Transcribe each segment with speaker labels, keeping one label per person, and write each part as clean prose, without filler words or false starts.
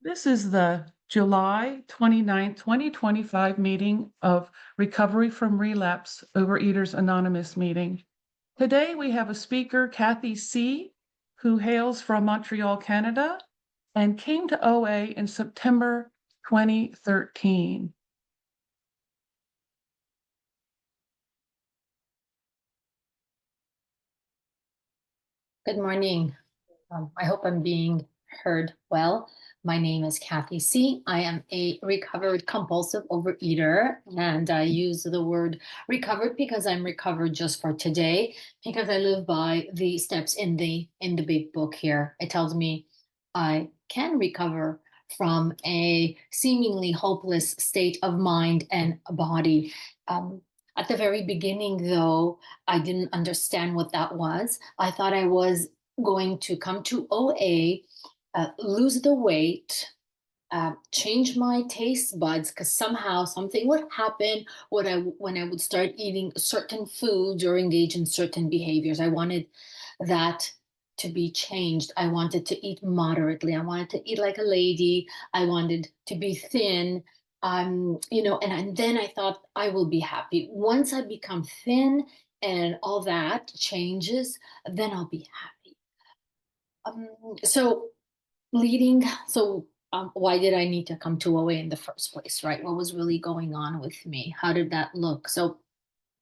Speaker 1: This is the July 29th, 2025 meeting of Recovery from Relapse Overeaters Anonymous meeting. Today we have a speaker, Cathy C, who hails from Montreal, Canada, and came to OA in September 2013.
Speaker 2: Good morning. I hope I'm being heard well. My name is Cathy C. I am a recovered compulsive overeater, and I use the word recovered because I'm recovered just for today, because I live by the steps in the big book here. It tells me I can recover from a seemingly hopeless state of mind and body. Um, at the very beginning, though, I didn't understand what that was. I thought I was going to come to OA, lose the weight, change my taste buds, because somehow something would happen when I would start eating certain foods or engage in certain behaviors. I wanted that to be changed. I wanted to eat moderately. I wanted to eat like a lady. I wanted to be thin. And then I thought I will be happy. Once I become thin and all that changes, then I'll be happy. So leading, so why did I need to come to OA in the first place, right? What was really going on with me? How did that look? So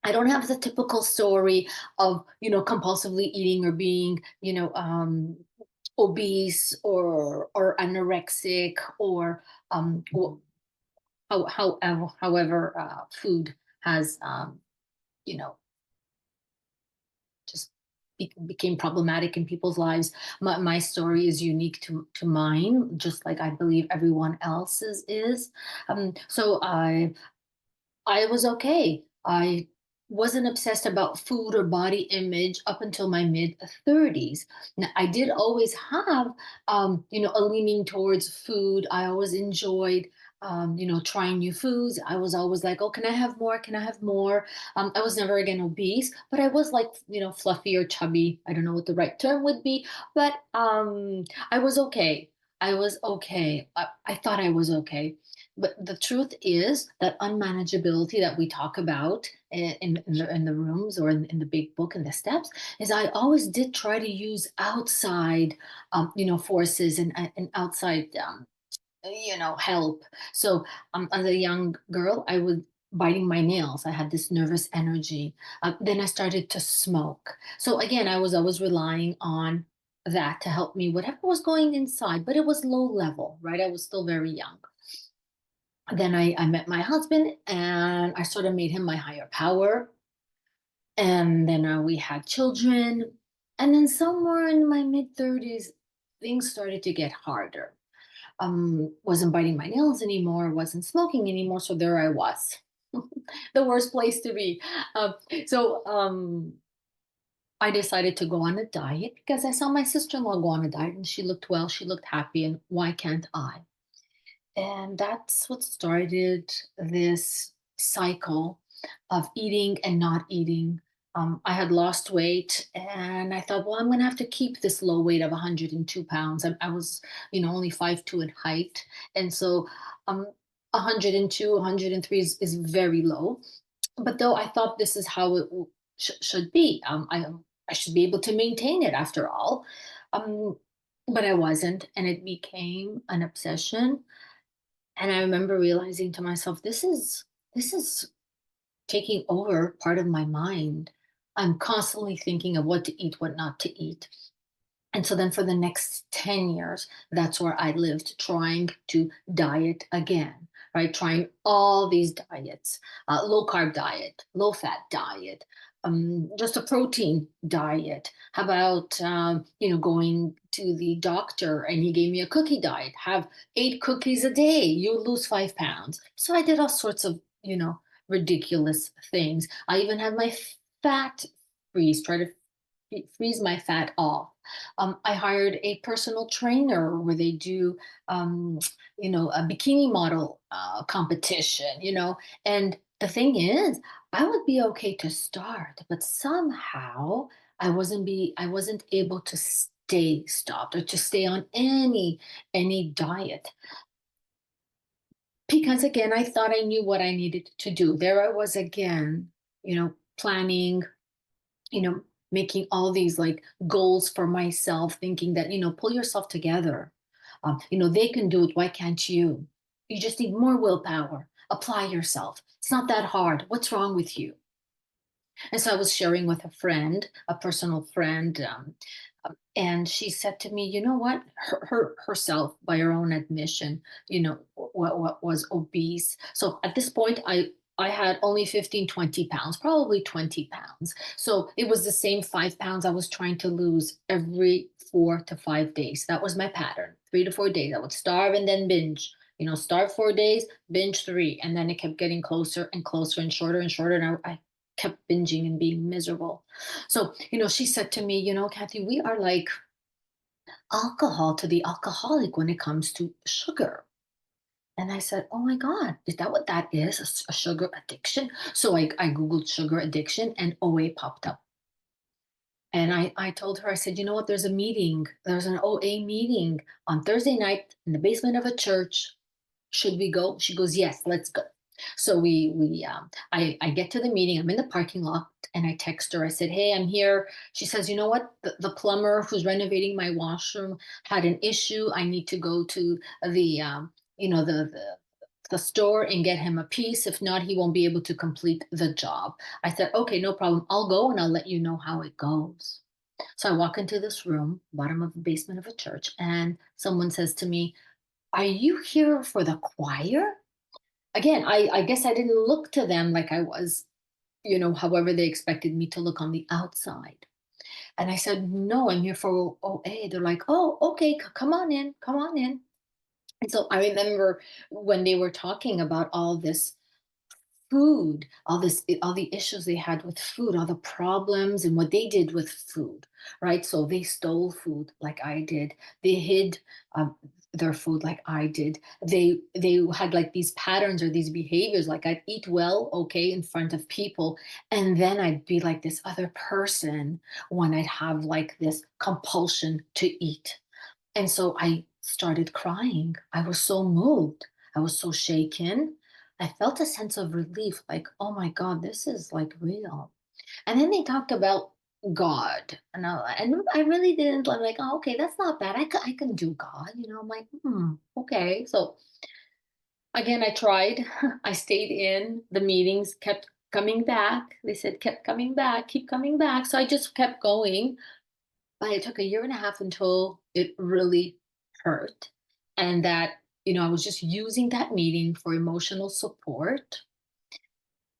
Speaker 2: I don't have the typical story of, compulsively eating or being, obese or anorexic or however food has, you know, just became problematic in people's lives. My story is unique to mine, just like I believe everyone else's is. So I was okay. I wasn't obsessed about food or body image up until my mid 30s. Now, I did always have, a leaning towards food. I always enjoyed, trying new foods. I was always like, oh, can I have more? Can I have more? I was never again obese, but I was like, fluffy or chubby. I don't know what the right term would be, but I was okay. I was okay. I thought I was okay. But the truth is that unmanageability that we talk about in the rooms or in the big book and the steps is I always did try to use outside, forces and outside, help. So as a young girl, I was biting my nails. I had this nervous energy. Then I started to smoke. So again, I was always relying on that to help me, whatever was going inside, but it was low level, right? I was still very young. Then I met my husband and I sort of made him my higher power. And then we had children. And then somewhere in my mid 30s, things started to get harder. Wasn't biting my nails anymore, wasn't smoking anymore. So there I was, the worst place to be. So I decided to go on a diet because I saw my sister in law go on a diet and she looked well, she looked happy. And why can't I? And that's what started this cycle of eating and not eating. I had lost weight and I thought, well, I'm going to have to keep this low weight of 102 pounds. I was, only 5'2" in height. And so 102, 103 is very low. But though I thought this is how it should be, I should be able to maintain it after all. Um, but I wasn't. And it became an obsession, and I remember realizing to myself, this is taking over part of my mind. I'm constantly thinking of what to eat, what not to eat. And so then for the next 10 years, that's where I lived trying to diet again, right? Trying all these diets, low carb diet, low fat diet, just a protein diet. How about, going to the doctor and he gave me a cookie diet, have 8 cookies a day, you lose 5 pounds. So I did all sorts of, ridiculous things. I even had my fat freeze, try to freeze my fat off. I hired a personal trainer where they do, a bikini model competition, and the thing is, I would be okay to start, but somehow I wasn't able to stay stopped or to stay on any diet. Because again, I thought I knew what I needed to do. There I was again, planning, making all these like goals for myself, thinking that, pull yourself together. They can do it. Why can't you? You just need more willpower. Apply yourself. It's not that hard. What's wrong with you? And so I was sharing with a friend, a personal friend, and she said to me, you know what? Herself, by her own admission, what was obese. So at this point, I had only 15, 20 pounds, probably 20 pounds. So it was the same 5 pounds I was trying to lose every 4 to 5 days. That was my pattern. 3 to 4 days. I would starve and then binge. Starve 4 days, binge three. And then it kept getting closer and closer and shorter and shorter. And I kept binging and being miserable. So, she said to me, Kathy, we are like alcohol to the alcoholic when it comes to sugar. And I said, oh my God, is that what that is? A sugar addiction? So I Googled sugar addiction and OA popped up. And I told her, I said, you know what? There's a meeting. There's an OA meeting on Thursday night in the basement of a church. Should we go? She goes, yes, let's go. So I get to the meeting. I'm in the parking lot and I text her. I said, hey, I'm here. She says, you know what? The plumber who's renovating my washroom had an issue. I need to go to the, the store and get him a piece. If not, he won't be able to complete the job. I said, okay, no problem. I'll go and I'll let you know how it goes. So I walk into this room, bottom of the basement of a church, and someone says to me, are you here for the choir? Again, I guess I didn't look to them like I was, however they expected me to look on the outside. And I said, no, I'm here for OA. They're like, oh, okay, come on in, come on in. And so I remember when they were talking about all this food, all the issues they had with food, all the problems and what they did with food, right? So they stole food like I did. They hid their food like I did. They had like these patterns or these behaviors, like I'd eat well, okay, in front of people, and then I'd be like this other person when I'd have like this compulsion to eat. And so I started crying. I was so moved. I was so shaken. I felt a sense of relief, like, oh my God, this is like real. And then they talked about God. And I really didn't. I'm like, oh, okay, that's not bad. I can do God. I'm like, okay. So again, I tried. I stayed in the meetings, kept coming back. They said, kept coming back, keep coming back. So I just kept going. But it took a year and a half until it really hurt. And that, I was just using that meeting for emotional support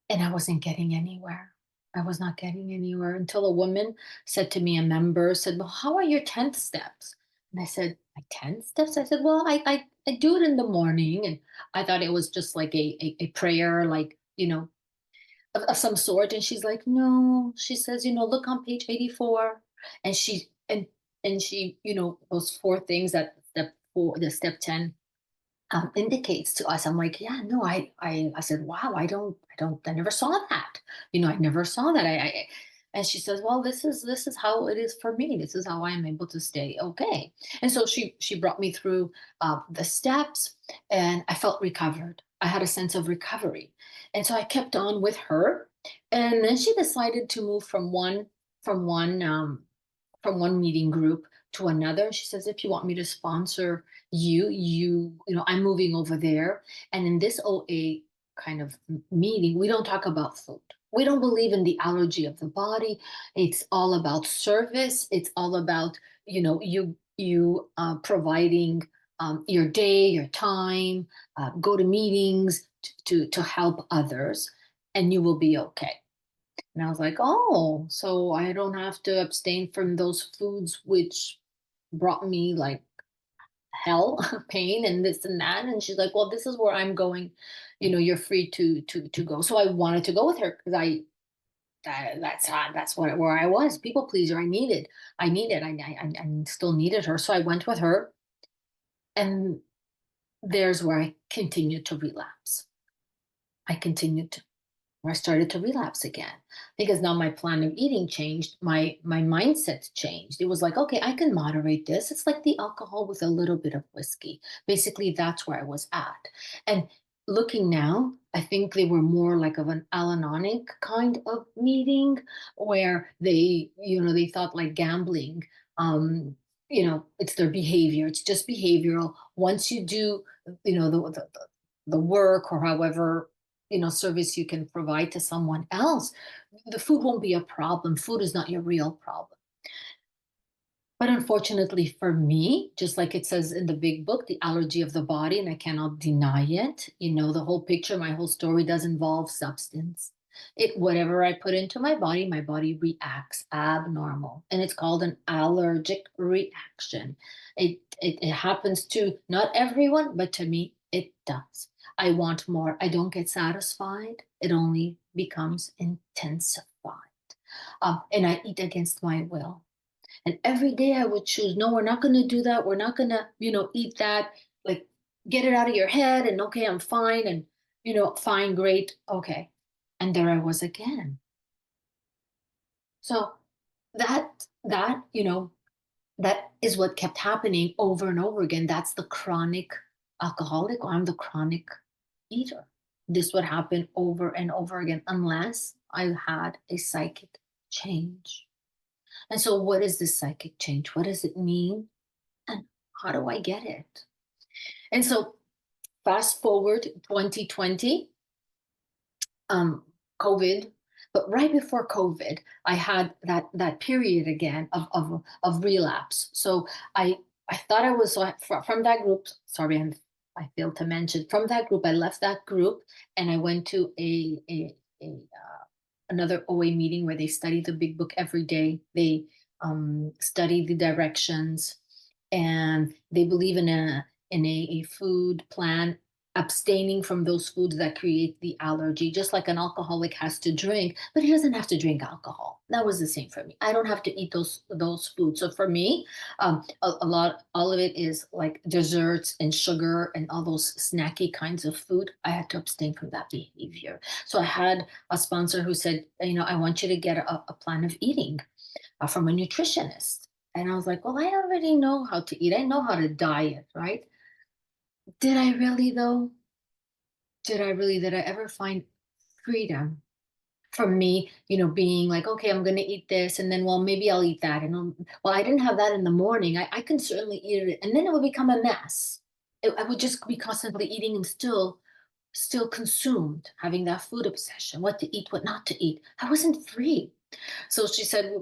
Speaker 2: and I wasn't getting anywhere. I was not getting anywhere until a woman said to me, a member said, well, how are your 10th steps? And I said, my 10th steps? I said, well, I do it in the morning. And I thought it was just like a prayer, like, of some sort. And she's like, no, she says, look on page 84. And she, those four things that the step 10 indicates to us. I'm like, yeah, no, I said, wow, I never saw that. I never saw that. And she says, well, this is how it is for me. This is how I am able to stay okay. And so she brought me through the steps, and I felt recovered. I had a sense of recovery, and so I kept on with her. And then she decided to move from one from one meeting group to another. She says, if you want me to sponsor I'm moving over there. And in this OA kind of meeting, we don't talk about food. We don't believe in the allergy of the body. It's all about service. It's all about, you providing your day, your time, go to meetings to help others, and you will be okay. And I was like, oh, so I don't have to abstain from those foods which brought me like hell, pain, and this and that. And she's like, well, this is where I'm going. You're free to go. So I wanted to go with her because that's where I was. People pleaser. I still needed her. So I went with her, and there's where I continued to relapse. I continued to. where I started to relapse again because now my plan of eating changed, my mindset changed. It was like, okay, I can moderate this. It's like the alcohol with a little bit of whiskey. Basically, that's where I was at. And looking now, I think they were more like of an Al-Anonic kind of meeting where they thought like gambling. Um, it's their behavior. It's just behavioral. Once you do, the work or however service you can provide to someone else, the food won't be a problem. Food is not your real problem. But unfortunately for me, just like it says in the big book, the allergy of the body, and I cannot deny it, the whole picture, my whole story does involve substance. Whatever I put into my body reacts abnormal. And it's called an allergic reaction. It happens to not everyone, but to me, it does. I want more. I don't get satisfied. It only becomes intensified. And I eat against my will. And every day I would choose, no, we're not going to do that. We're not going to, eat that. Like, get it out of your head. And okay, I'm fine. And, fine, great. Okay. And there I was again. So that is what kept happening over and over again. That's the chronic alcoholic. I'm the chronic eater. This would happen over and over again unless I had a psychic change. And so, what is this psychic change? What does it mean? And how do I get it? And so, fast forward 2020, um, COVID, but right before COVID, I had that period again of relapse. So I thought I was from that group. Sorry, I failed to mention from that group. I left that group and I went to another OA meeting where they study the big book every day. They study the directions, and they believe in a food plan, abstaining from those foods that create the allergy, just like an alcoholic has to drink, but he doesn't have to drink alcohol. That was the same for me. I don't have to eat those foods. So for me, all of it is like desserts and sugar and all those snacky kinds of food. I had to abstain from that behavior. So I had a sponsor who said, I want you to get a plan of eating from a nutritionist. And I was like, well, I already know how to eat. I know how to diet, right? Did I really though? Did I ever find freedom from me, being like, okay, I'm going to eat this. And then, well, maybe I'll eat that. And well, I didn't have that in the morning. I can certainly eat it. And then it would become a mess. I would just be constantly eating and still consumed, having that food obsession, what to eat, what not to eat. I wasn't free. So she said,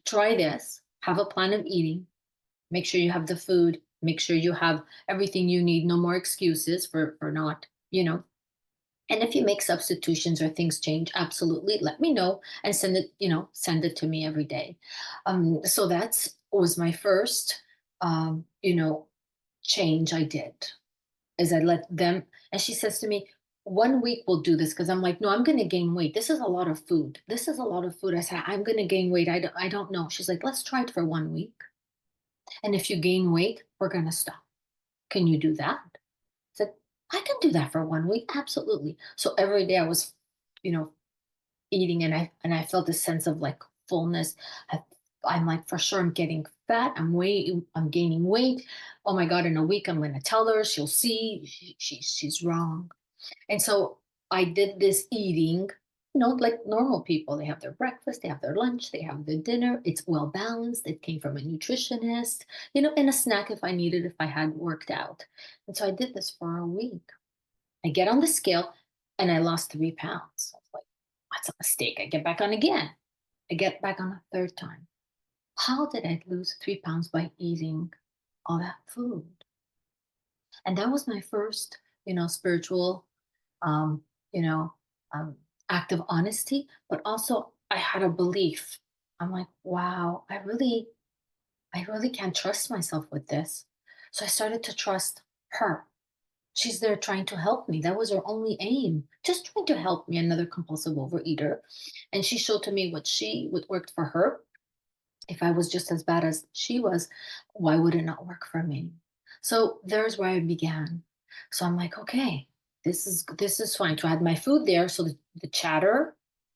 Speaker 2: try this, have a plan of eating, make sure you have the food, make sure you have everything you need, no more excuses for not, and if you make substitutions or things change, absolutely let me know and send it to me every day. So that's was my first, change I did, is I let them, and she says to me, 1 week we'll do this, because I'm like, no, I'm going to gain weight. This is a lot of food. This is a lot of food. I said, I'm going to gain weight. I don't know. She's like, let's try it for 1 week. And if you gain weight, we're going to stop. Can you do that? I said, I can do that for 1 week. Absolutely. So every day I was, you know, eating, and I felt a sense of like fullness. I'm like, for sure, I'm getting fat. I'm gaining weight. Oh my God, in a week, I'm going to tell her, she'll see she's wrong. And so I did this eating, like normal people. They have their breakfast, they have their lunch, they have their dinner. It's well balanced. It came from a nutritionist, and a snack if I needed, if I had worked out. And so I did this for a week. I get on the scale and I lost 3 pounds. I was like, that's a mistake. I get back on again. I get back on a third time. How did I lose 3 pounds by eating all that food? And that was my first, spiritual, um, you know, um, act of honesty. But also, I had a belief. I'm like, wow, I really can't trust myself with this. So I started to trust her. She's there trying to help me. That was her only aim, just trying to help me, another compulsive overeater. And she showed to me what worked for her. If I was just as bad as she was, why would it not work for me? So there's where I began. So I'm like, okay. This is fine. So I had my food there, so the chatter,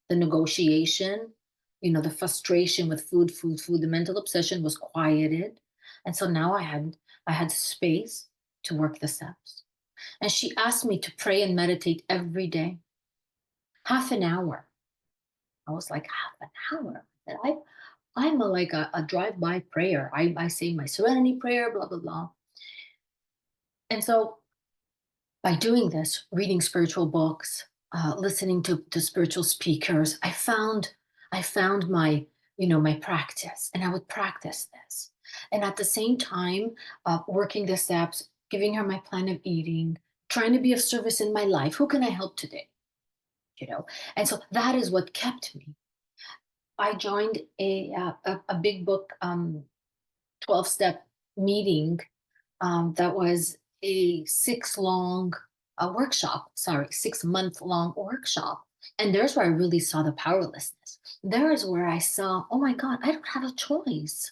Speaker 2: the negotiation, the frustration with food, the mental obsession was quieted. And so now I had space to work the steps. And she asked me to pray and meditate every day, half an hour. I was like, half an hour. And I'm like a drive-by prayer. I say my serenity prayer, blah, blah, blah. And so by doing this, reading spiritual books, listening to spiritual speakers, I found my practice, and I would practice this. And at the same time, working the steps, giving her my plan of eating, trying to be of service in my life. Who can I help today? You know, and so that is what kept me. I joined a big book 12-step meeting that was a 6-month long workshop. And there's where I really saw the powerlessness. There is where I saw, oh my God, I don't have a choice.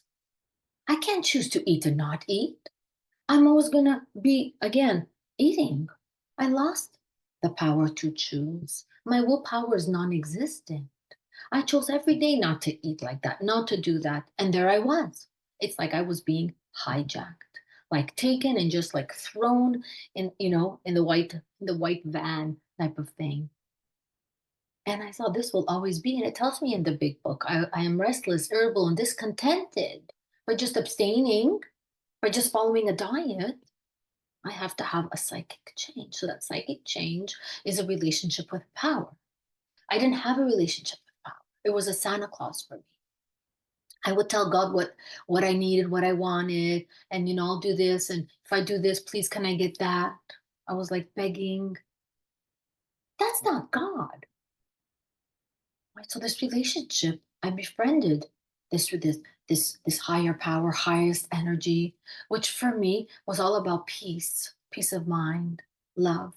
Speaker 2: I can't choose to eat or not eat. I'm always going to be, again, eating. I lost the power to choose. My willpower is non existent. I chose every day not to eat like that, not to do that. And there I was. It's like I was being hijacked, like taken and just like thrown in the white van type of thing. And I thought this will always be. And it tells me in the big book, I am restless, irritable, and discontented. By just abstaining, by just following a diet, I have to have a psychic change. So that psychic change is a relationship with power. I didn't have a relationship with power. It was a Santa Claus for me. I would tell God what I needed, what I wanted, and I'll do this, and if I do this, please can I get that? I was like begging. That's not God. Right? So this relationship, I befriended this higher power, highest energy, which for me was all about peace, peace of mind, love.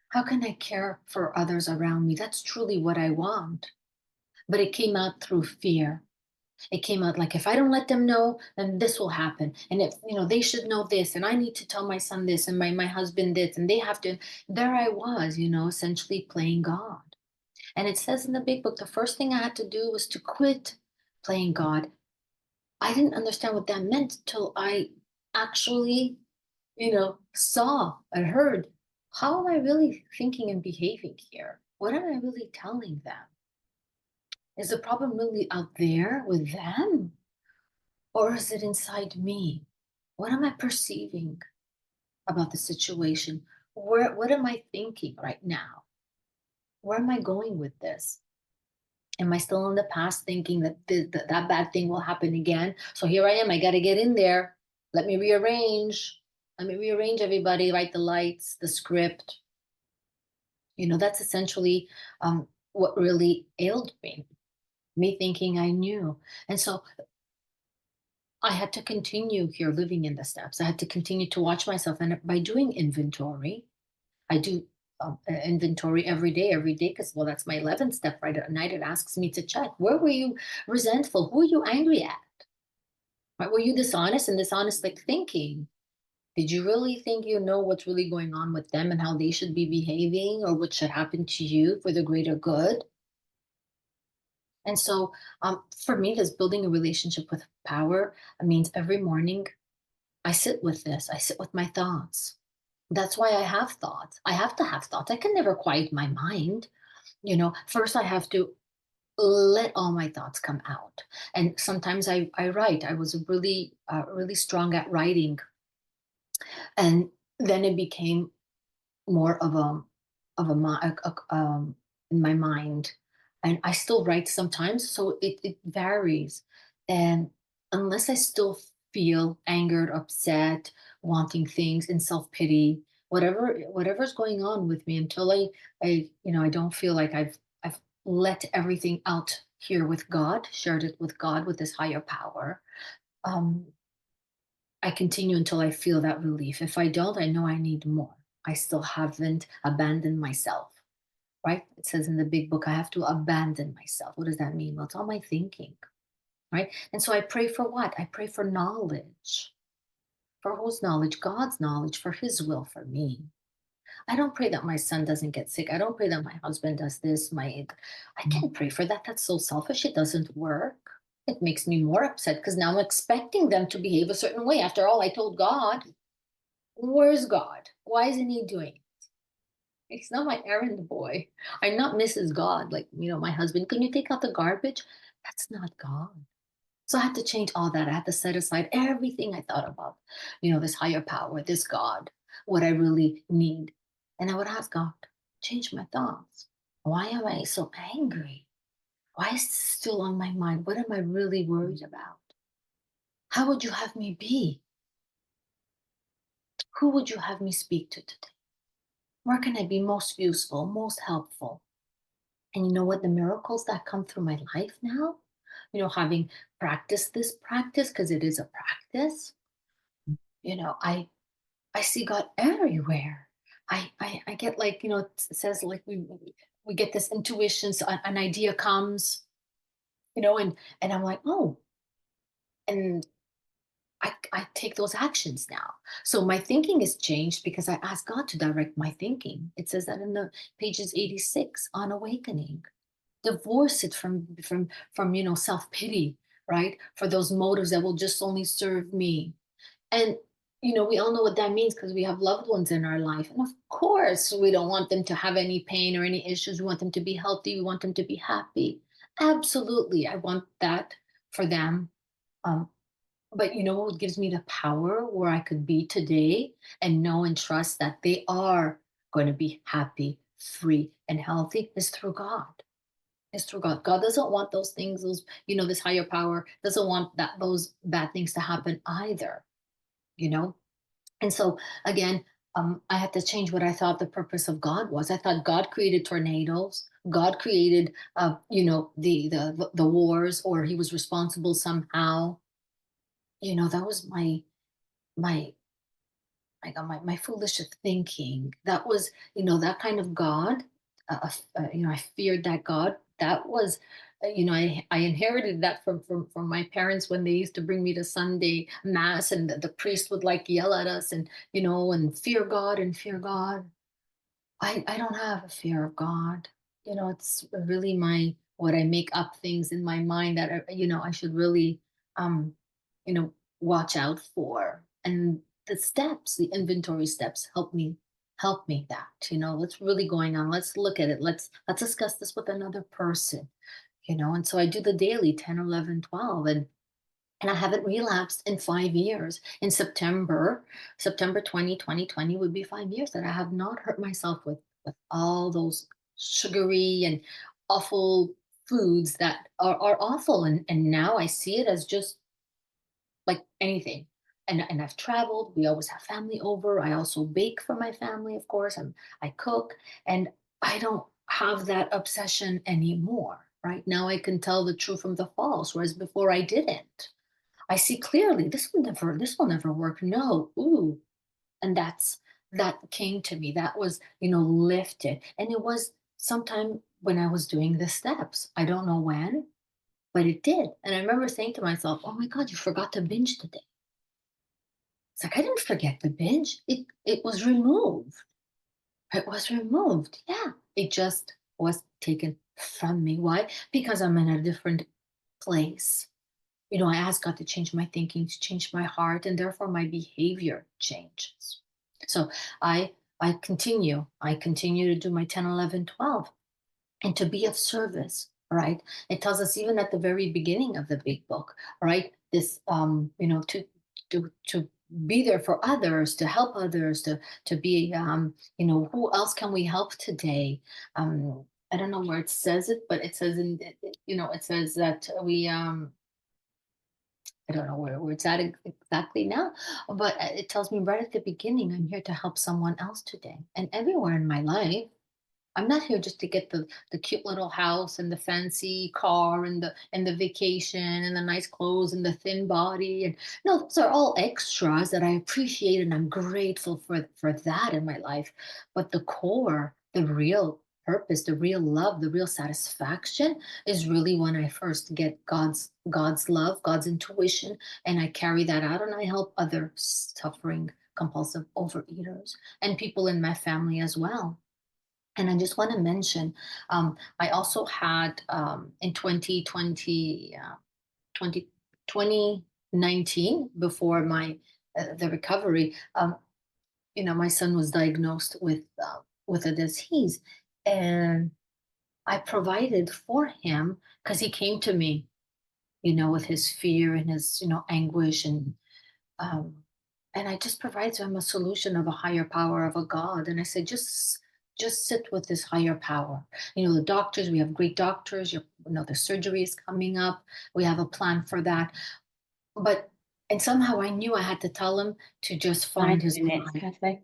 Speaker 2: How can I care for others around me? That's truly what I want. But it came out through fear. It came out like, if I don't let them know, then this will happen. And if, they should know this, and I need to tell my son this, and my husband this, and they have to. There I was, essentially playing God. And it says in the big book, the first thing I had to do was to quit playing God. I didn't understand what that meant till I actually, saw and heard, how am I really thinking and behaving here? What am I really telling them? Is the problem really out there with them? Or is it inside me? What am I perceiving about the situation? What am I thinking right now? Where am I going with this? Am I still in the past thinking that that bad thing will happen again? So here I am. I got to get in there. Let me rearrange. Let me rearrange everybody, write the lights, the script. That's essentially what really ailed me thinking I knew. And so I had to continue here living in the steps. I had to continue to watch myself. And by doing inventory, I do inventory every day, because, well, that's my 11th step, right? At night, it asks me to check, where were you resentful? Who are you angry at? Right? Were you dishonest and dishonest, like thinking? Did you really think you know what's really going on with them and how they should be behaving, or what should happen to you for the greater good? And so for me, this building a relationship with power means every morning I sit with this, I sit with my thoughts. That's why I have thoughts. I have to have thoughts. I can never quiet my mind. First I have to let all my thoughts come out. And sometimes I write. I was really strong at writing. And then it became more in my mind. And I still write sometimes, so it varies. And unless I still feel angered, upset, wanting things, in self-pity, whatever's going on with me, until I don't feel like I've let everything out here with God, shared it with God, with this higher power. um I continue until I feel that relief. If I don't, I know I need more. I still haven't abandoned myself, right? It says in the big book, I have to abandon myself. What does that mean? Well, it's all my thinking, right? And so I pray for what? I pray for knowledge. For whose knowledge? God's knowledge, for his will for me. I don't pray that my son doesn't get sick. I don't pray that my husband does this. I can't pray for that. That's so selfish. It doesn't work. It makes me more upset because now I'm expecting them to behave a certain way. After all, I told God, where's God? Why isn't he doing it? He's not my errand boy. I'm not Mrs. God, like, my husband. Can you take out the garbage? That's not God. So I had to change all that. I had to set aside everything I thought about, this higher power, this God, what I really need. And I would ask God, change my thoughts. Why am I so angry? Why is this still on my mind? What am I really worried about? How would you have me be? Who would you have me speak to today? Where can I be most useful, most helpful? And you know what? The miracles that come through my life now, having practiced this practice, because it is a practice, I see God everywhere. I get like, it says like we get this intuition, so an idea comes, and I'm like, oh, and I take those actions now. So my thinking is changed because I ask God to direct my thinking. It says that in the pages 86 on awakening. Divorce it from self-pity, right? For those motives that will just only serve me. And we all know what that means because we have loved ones in our life. And of course, we don't want them to have any pain or any issues. We want them to be healthy. We want them to be happy. Absolutely. I want that for them. Um, but what gives me the power where I could be today and know and trust that they are going to be happy, free, and healthy is through God. It's through God. God doesn't want those things, this higher power doesn't want those bad things to happen either, you know? And so again, I had to change what I thought the purpose of God was. I thought God created tornadoes. God created, the wars, or He was responsible somehow. That was my my foolish thinking. That was, that kind of God. I feared that God. That was, I inherited that from my parents when they used to bring me to Sunday mass, and the priest would like yell at us, and and fear God and fear God. I don't have a fear of God. It's really my what I make up things in my mind that I should really um you know watch out for. And the steps, the inventory steps help me that, what's really going on. Let's look at it. Let's discuss this with another person. And so I do the daily 10, 11, 12, and I haven't relapsed in 5 years. In September 2020 would be 5 years that I have not hurt myself with all those sugary and awful foods that are awful. And now I see it as just like anything. And I've traveled. We always have family over. I also bake for my family, of course, and I cook. And I don't have that obsession anymore. Right now, I can tell the true from the false, whereas before I didn't. I see clearly this will never work. No. Ooh. And that came to me. That was, lifted. And it was sometime when I was doing the steps. I don't know when, but it did. And I remember saying to myself, oh my God, you forgot to binge today. It's like I didn't forget the binge. It was removed. It was removed. Yeah. It just was taken from me. Why? Because I'm in a different place. I ask God to change my thinking, to change my heart, and therefore my behavior changes. So I continue to do my 10, 11, 12, and to be of service, right? It tells us even at the very beginning of the big book, right? This, to be there for others, to help others, to be, who else can we help today? I don't know where it says it, but it says it says that I don't know where it's at exactly now, but it tells me right at the beginning, I'm here to help someone else today. And everywhere in my life, I'm not here just to get the cute little house and the fancy car and the vacation and the nice clothes and the thin body. And no, those are all extras that I appreciate, and I'm grateful for that in my life. But the core, the real purpose, the real love, the real satisfaction is really when I first get God's love, God's intuition, and I carry that out and I help other suffering compulsive overeaters and people in my family as well. And I just want to mention, I also had in 2020, 20, 2019, before my the recovery, my son was diagnosed with a disease, and I provided for him because he came to me, with his fear and his, anguish, um, and I just provided to him a solution of a higher power, of a God. And I said, just sit with this higher power. The doctors, we have great doctors. The surgery is coming up. We have a plan for that. But and somehow I knew I had to tell him to just find his
Speaker 3: 5 minutes,
Speaker 2: mind.
Speaker 3: Cathy.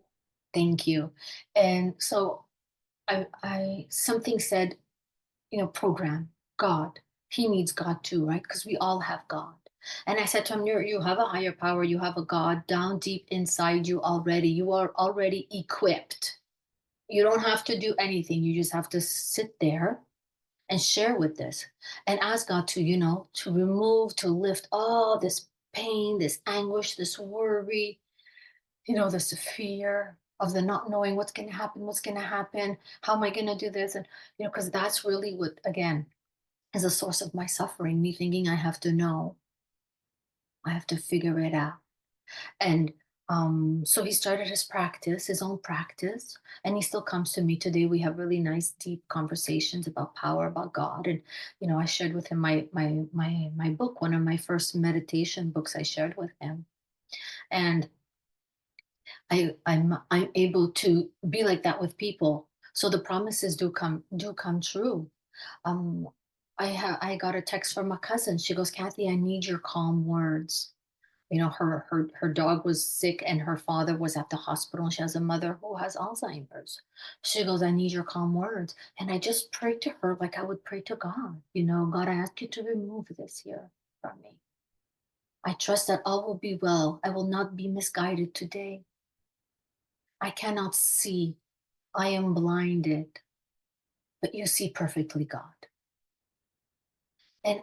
Speaker 2: Thank you. And so I something said, program God. He needs God too, right? Because we all have God. And I said to him, you have a higher power, you have a God down deep inside you already. You are already equipped. You don't have to do anything. You just have to sit there and share with this and ask God to, to remove, to lift all this pain, this anguish, this worry, this fear of the not knowing what's going to happen, how am I going to do this? And, because that's really what, again, is a source of my suffering, me thinking I have to know, I have to figure it out. And so he started his own practice, and he still comes to me today. We have really nice, deep conversations about power, about God. And, I shared with him my book, one of my first meditation books I shared with him. And I'm able to be like that with people. So the promises do come true. Um, I got a text from a cousin. She goes, Cathy, I need your calm words. Her dog was sick and her father was at the hospital, and she has a mother who has Alzheimer's. She goes, I need your calm words. And I just prayed to her like I would pray to God. God, I ask you to remove this here from me. I trust that all will be well. I will not be misguided today. I cannot see. I am blinded, but you see perfectly, God. And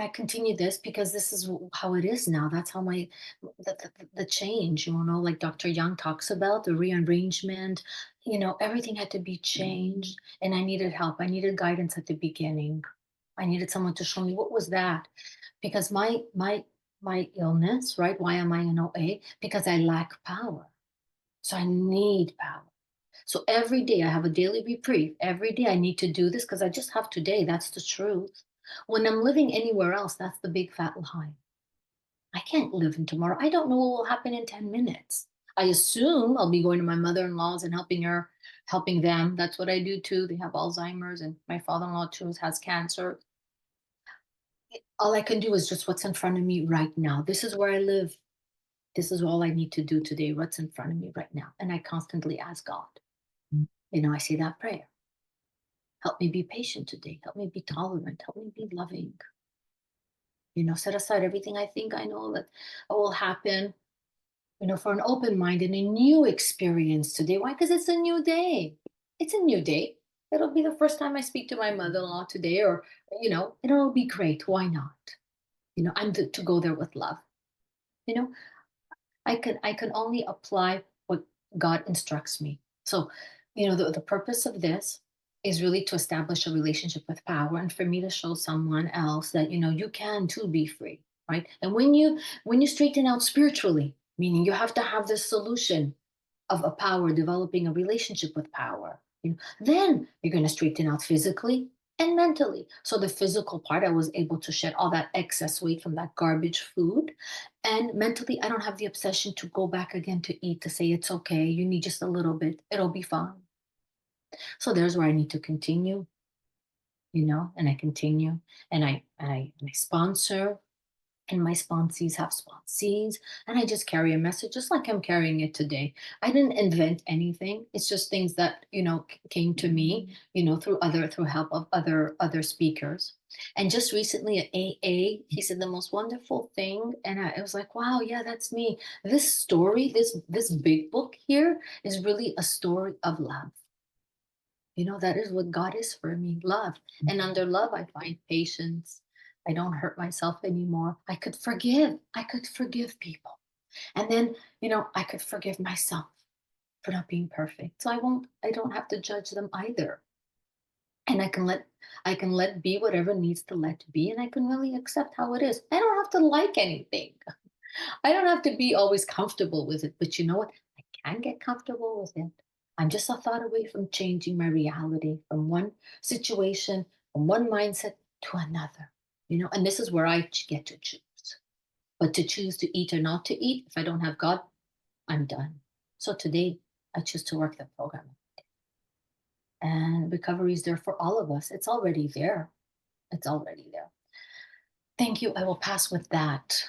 Speaker 2: I continue this because this is how it is now. That's how the change, like Dr. Young talks about the rearrangement. Everything had to be changed, and I needed help. I needed guidance at the beginning. I needed someone to show me what was that, because my illness, right? Why am I in OA? Because I lack power. So I need power. So every day I have a daily reprieve. Every day I need to do this because I just have today. That's the truth. When I'm living anywhere else, that's the big fat lie. I can't live in tomorrow. I don't know what will happen in 10 minutes. I assume I'll be going to my mother-in-law's and helping them. That's what I do too. They have Alzheimer's, and my father-in-law too has cancer. All I can do is just what's in front of me right now. This is where I live. This is all I need to do today. What's in front of me right now. And I constantly ask God. I say that prayer. Help me be patient today. Help me be tolerant. Help me be loving. Set aside everything I think I know that will happen, for an open mind and a new experience today. Why? Because it's a new day. It's a new day. It'll be the first time I speak to my mother-in-law today, or, it'll be great. Why not? I'm to go there with love. You know, I can only apply what God instructs me. So, the purpose of this is really to establish a relationship with power, and for me to show someone else that you can too be free, right? And when you straighten out spiritually, meaning you have to have this solution of a power, developing a relationship with power, then you're going to straighten out physically and mentally. So the physical part, I was able to shed all that excess weight from that garbage food. And mentally, I don't have the obsession to go back again to eat, to say, it's okay, you need just a little bit, it'll be fine. So there's where I need to continue, and I continue, and I sponsor, and my sponsees have sponsees, and I just carry a message just like I'm carrying it today. I didn't invent anything. It's just things that came to me, through help of other speakers. And just recently at AA, he said the most wonderful thing, and I was like, wow, yeah, that's me. This story, this big book here, is really a story of love. That is what God is for me, love. And under love, I find patience. I don't hurt myself anymore. I could forgive. I could forgive people. And then, I could forgive myself for not being perfect. So I don't have to judge them either. And I can let be whatever needs to let be, and I can really accept how it is. I don't have to like anything. I don't have to be always comfortable with it, but you know what? I can get comfortable with it. I'm just a thought away from changing my reality from one situation, from one mindset to another. And this is where get to choose. But to choose to eat or not to eat, if I don't have God, I'm done. So today, I choose to work the program. And recovery is there for all of us. It's already there. It's already there. Thank you. I will pass with that.